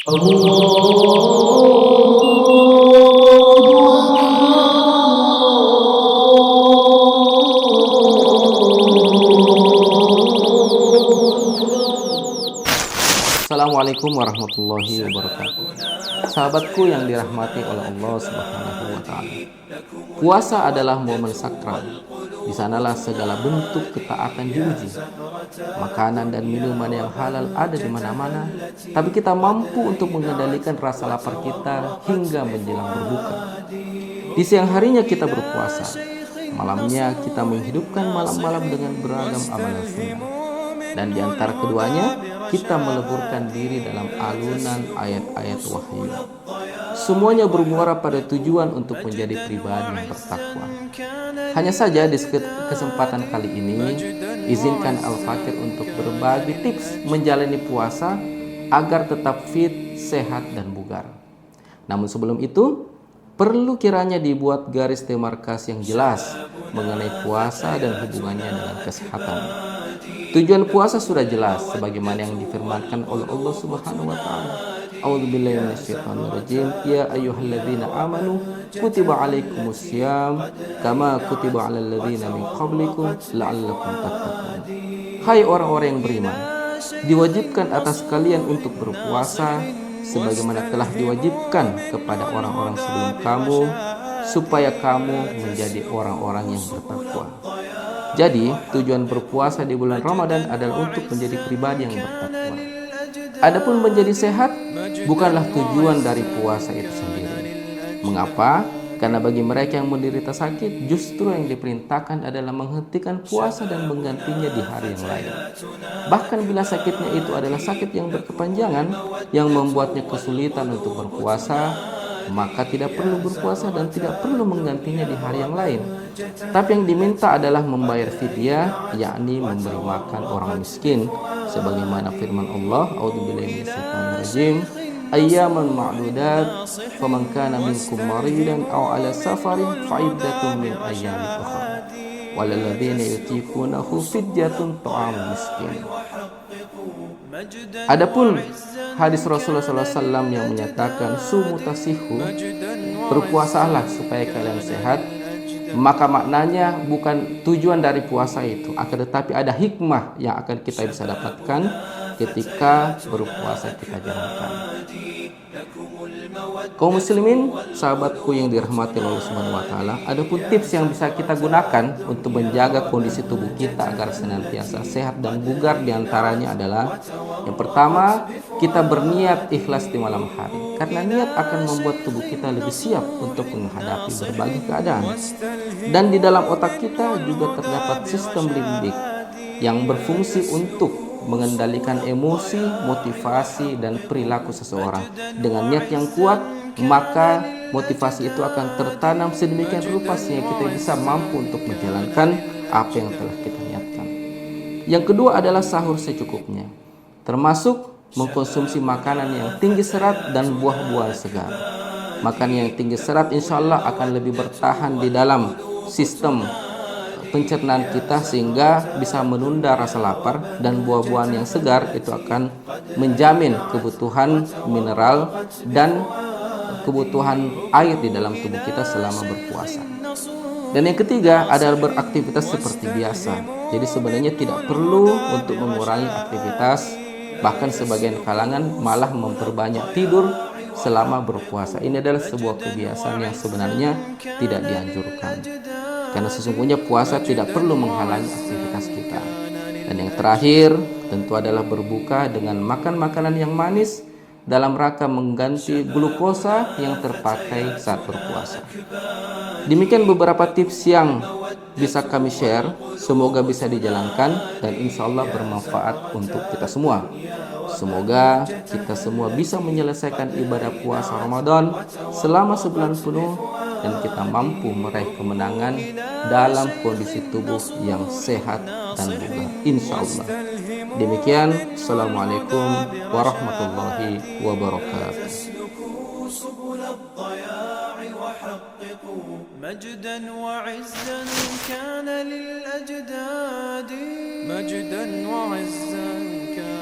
Assalamualaikum warahmatullahi wabarakatuh. Sahabatku yang dirahmati oleh Allah Subhanahu wa taala. Puasa adalah momen sakral. Di sanalah segala bentuk ketaatan diuji. Makanan dan minuman yang halal ada di mana-mana, tapi kita mampu untuk mengendalikan rasa lapar kita hingga menjelang berbuka. Di siang harinya kita berpuasa. Malamnya kita menghidupkan malam-malam dengan beragam amalan sunnah. Dan di antara keduanya, kita meleburkan diri dalam alunan ayat-ayat wahyu. Semuanya bermuara pada tujuan untuk menjadi pribadi yang bertakwa. Hanya saja di kesempatan kali ini, izinkan Al-Fakir untuk berbagi tips menjalani puasa agar tetap fit, sehat, dan bugar. Namun sebelum itu, perlu kiranya dibuat garis demarkasi yang jelas mengenai puasa dan hubungannya dengan kesehatan. Tujuan puasa sudah jelas sebagaimana yang difirmankan oleh Allah Subhanahu wa taala. A'udzubillahi minasyaitonirrajim. Ya ayyuhalladzina amanu kutiba alaikumussyam kama kutiba alal ladzina min qablikum la'allakum tattaqun. Hai orang-orang yang beriman, diwajibkan atas kalian untuk berpuasa sebagaimana telah diwajibkan kepada orang-orang sebelum kamu supaya kamu menjadi orang-orang yang bertakwa. Jadi, tujuan berpuasa di bulan Ramadan adalah untuk menjadi pribadi yang bertakwa. Adapun menjadi sehat bukanlah tujuan dari puasa itu sendiri. Mengapa? Karena bagi mereka yang menderita sakit, justru yang diperintahkan adalah menghentikan puasa dan menggantinya di hari yang lain. Bahkan bila sakitnya itu adalah sakit yang berkepanjangan, yang membuatnya kesulitan untuk berpuasa, maka tidak perlu berpuasa dan tidak perlu menggantinya di hari yang lain. Tapi yang diminta adalah membayar fidyah, yakni memberi makan orang miskin, sebagaimana firman Allah, A'udzubillahi minasyaitonirrajim, ayyaman ma'dudat, faman kana minkum maridan aw ala safarin fa'iddatun min ayyamin ukhra, walal ladzina yutiqunahu fidyatun ta'am miskin. Adapun hadis Rasulullah SAW yang menyatakan sumu tasihu, berpuasalah supaya kalian sehat, maka maknanya bukan tujuan dari puasa itu, akan tetapi ada hikmah yang akan kita bisa dapatkan ketika berpuasa kita jalankan. Kaum muslimin, sahabatku yang dirahmati Allah Subhanahu wa taala, adapun tips yang bisa kita gunakan untuk menjaga kondisi tubuh kita agar senantiasa sehat dan bugar diantaranya adalah yang pertama, kita berniat ikhlas di malam hari, karena niat akan membuat tubuh kita lebih siap untuk menghadapi berbagai keadaan. Dan di dalam otak kita juga terdapat sistem limbik yang berfungsi untuk mengendalikan emosi, motivasi, dan perilaku seseorang. Dengan niat yang kuat, maka motivasi itu akan tertanam sedemikian rupa sehingga kita bisa mampu untuk menjalankan apa yang telah kita niatkan. Yang kedua adalah sahur secukupnya, termasuk mengkonsumsi makanan yang tinggi serat dan buah-buahan segar. Makanan yang tinggi serat insya Allah akan lebih bertahan di dalam sistem pencernaan kita sehingga bisa menunda rasa lapar, dan buah-buahan yang segar itu akan menjamin kebutuhan mineral dan kebutuhan air di dalam tubuh kita selama berpuasa. Dan yang ketiga adalah beraktivitas seperti biasa. Jadi sebenarnya tidak perlu untuk mengurangi aktivitas, bahkan sebagian kalangan malah memperbanyak tidur selama berpuasa. Ini adalah sebuah kebiasaan yang sebenarnya tidak dianjurkan, karena sesungguhnya puasa tidak perlu menghalangi aktivitas kita. Dan yang terakhir tentu adalah berbuka dengan makan makanan yang manis dalam rangka mengganti glukosa yang terpakai saat berpuasa. Demikian beberapa tips yang bisa kami share, semoga bisa dijalankan dan insya Allah bermanfaat untuk kita semua. Semoga kita semua bisa menyelesaikan ibadah puasa Ramadan selama sebulan penuh dan kita mampu meraih kemenangan dalam kondisi tubuh yang sehat dan bugar, insya Allah. Demikian, Assalamualaikum warahmatullahi wabarakatuh. مجدا وعزا كان للأجداد مجدا وعزا